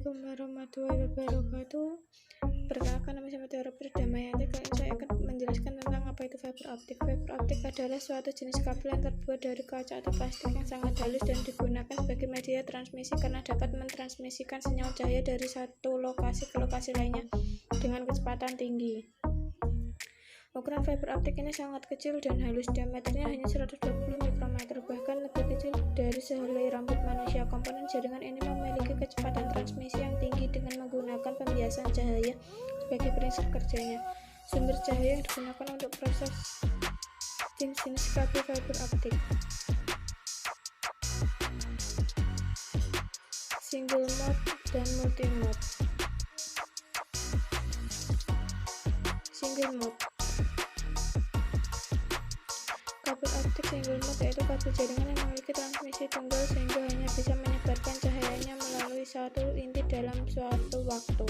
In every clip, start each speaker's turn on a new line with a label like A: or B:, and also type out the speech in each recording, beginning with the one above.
A: Assalamualaikum warahmatullahi wabarakatuh. Perkenalkan, nama saya Tiara Perdamaianti. Kali ini saya akan menjelaskan tentang apa itu fiber optik. Fiber optik adalah suatu jenis kabel yang terbuat dari kaca atau plastik yang sangat halus dan digunakan sebagai media transmisi karena dapat mentransmisikan sinyal cahaya dari satu lokasi ke lokasi lainnya dengan kecepatan tinggi. Ukuran fiber optik ini sangat kecil dan halus, diameternya hanya 120 mikrometer, bahkan lebih kecil dari sehelai rambut manusia. Komponen jaringan ini memiliki kecepatan transmisi yang tinggi dengan menggunakan pembiasan cahaya sebagai prinsip kerjanya. Sumber cahaya yang digunakan untuk proses jenis kabel fiber optik: single mode dan multi mode. Single mode kabel optik single mode yaitu kabel jaringan yang memiliki transmisi tunggal sehingga hanya bisa menyebarkan cahayanya melalui satu inti dalam suatu waktu.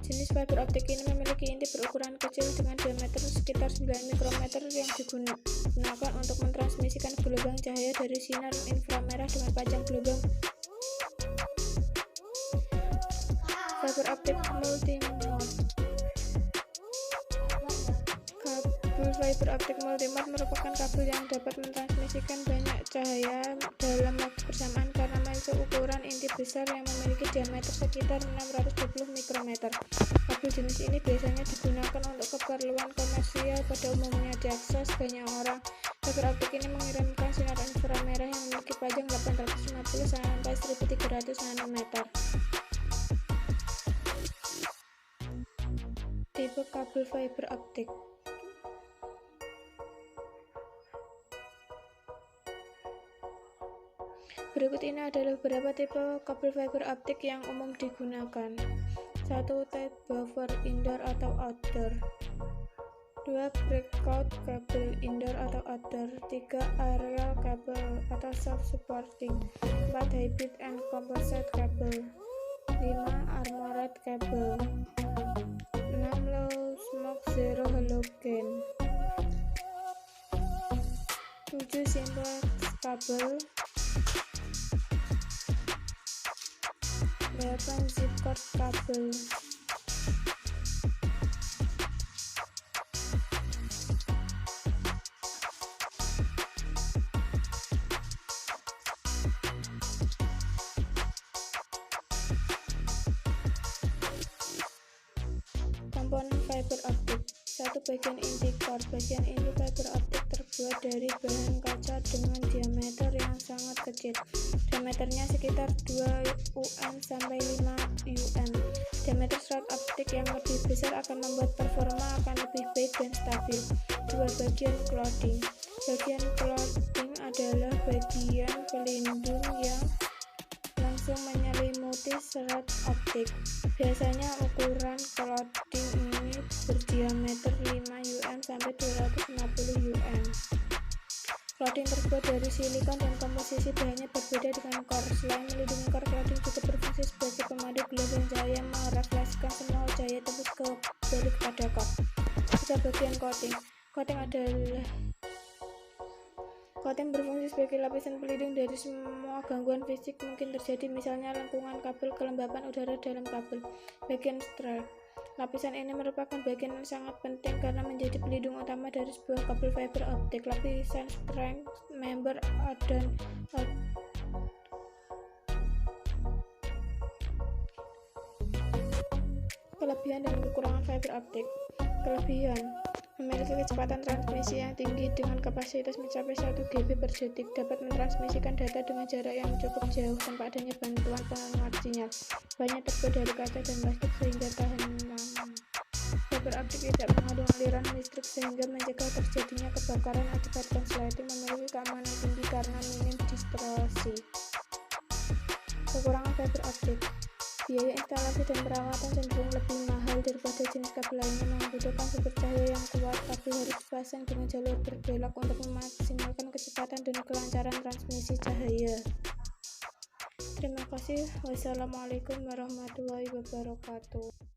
A: Jenis fiber optik ini memiliki inti berukuran kecil dengan diameter sekitar 9 mikrometer yang digunakan untuk mentransmisikan gelombang cahaya dari sinar inframerah dengan panjang gelombang. Fiber optik multimode. Kabel fiber optik multimode merupakan kabel yang dapat mentransmisikan banyak cahaya dalam waktu bersamaan karena memiliki ukuran inti besar yang memiliki diameter sekitar 620 mikrometer. Kabel jenis ini biasanya digunakan untuk keperluan komersial, pada umumnya diakses banyak orang. Fiber optik ini mengirimkan sinar inframerah yang memiliki panjang 850 sampai 1300 nanometer. Tipe kabel fiber optik. Berikut ini adalah beberapa tipe kabel fiber optik yang umum digunakan. 1. Type buffer indoor atau outdoor. 2. Breakout kabel indoor atau outdoor. 3. Aerial kabel atau self supporting. 4. Hybrid and composite kabel. 5. Armored kabel. 6. Low smoke zero halogen. 7. Simplex kabel. 8. Zip cord kabel. Komponen fiber optik. 1. Bagian inti core. Bagian inti fiber optik terbuat dari bahan kaca dengan diameter yang sangat kecil. Diameternya sekitar 2 UM sampai 5 UM. Diameter slot optik yang lebih besar akan membuat performa akan lebih baik dan stabil. 2. Bagian clothing. Bagian clothing adalah bagian pelindung yang langsung menyelimuti slot optik. Biasanya ukuran clothing ini berdiameter 5 UM sampai 250 UM. Clothing terbuat dari silikon dan komposisi bahannya berbeda dengan core. Selain melindungi core, clothing juga berfungsi sebagai pemandu gelombang cahaya yang merefleksikan semua cahaya tembus kembali kepada core. 3. Bagian coating. Coating berfungsi sebagai lapisan pelindung dari semua gangguan fisik mungkin terjadi, misalnya lengkungan kabel, kelembapan udara dalam kabel. Bagian strap. Lapisan ini merupakan bagian yang sangat penting karena menjadi pelindung utama dari sebuah kabel fiber optik. Lapisan strap, member, dan kelebihan dan kekurangan fiber optik. Kelebihan: memiliki kecepatan transmisi yang tinggi dengan kapasitas mencapai 1 GB per detik, dapat mentransmisikan data dengan jarak yang cukup jauh tanpa adanya bantuan penguat sinyal. Banyak terbuat dari kaca dan plastik sehingga tahan lama. Fiber optik tidak mengandung aliran listrik sehingga mencegah terjadinya kebakaran akibat konsleting. Memiliki keamanan tinggi karena minim distorsi. Kekurangan fiber optik: biaya instalasi dan perawatan cenderung lebih mahal daripada jenis kabel lainnya, membutuhkan sumber cahaya yang kuat. Kabel harus dipasang dengan jalur berbelok untuk memaksimalkan kecepatan dan kelancaran transmisi cahaya. Terima kasih. Wassalamualaikum warahmatullahi wabarakatuh.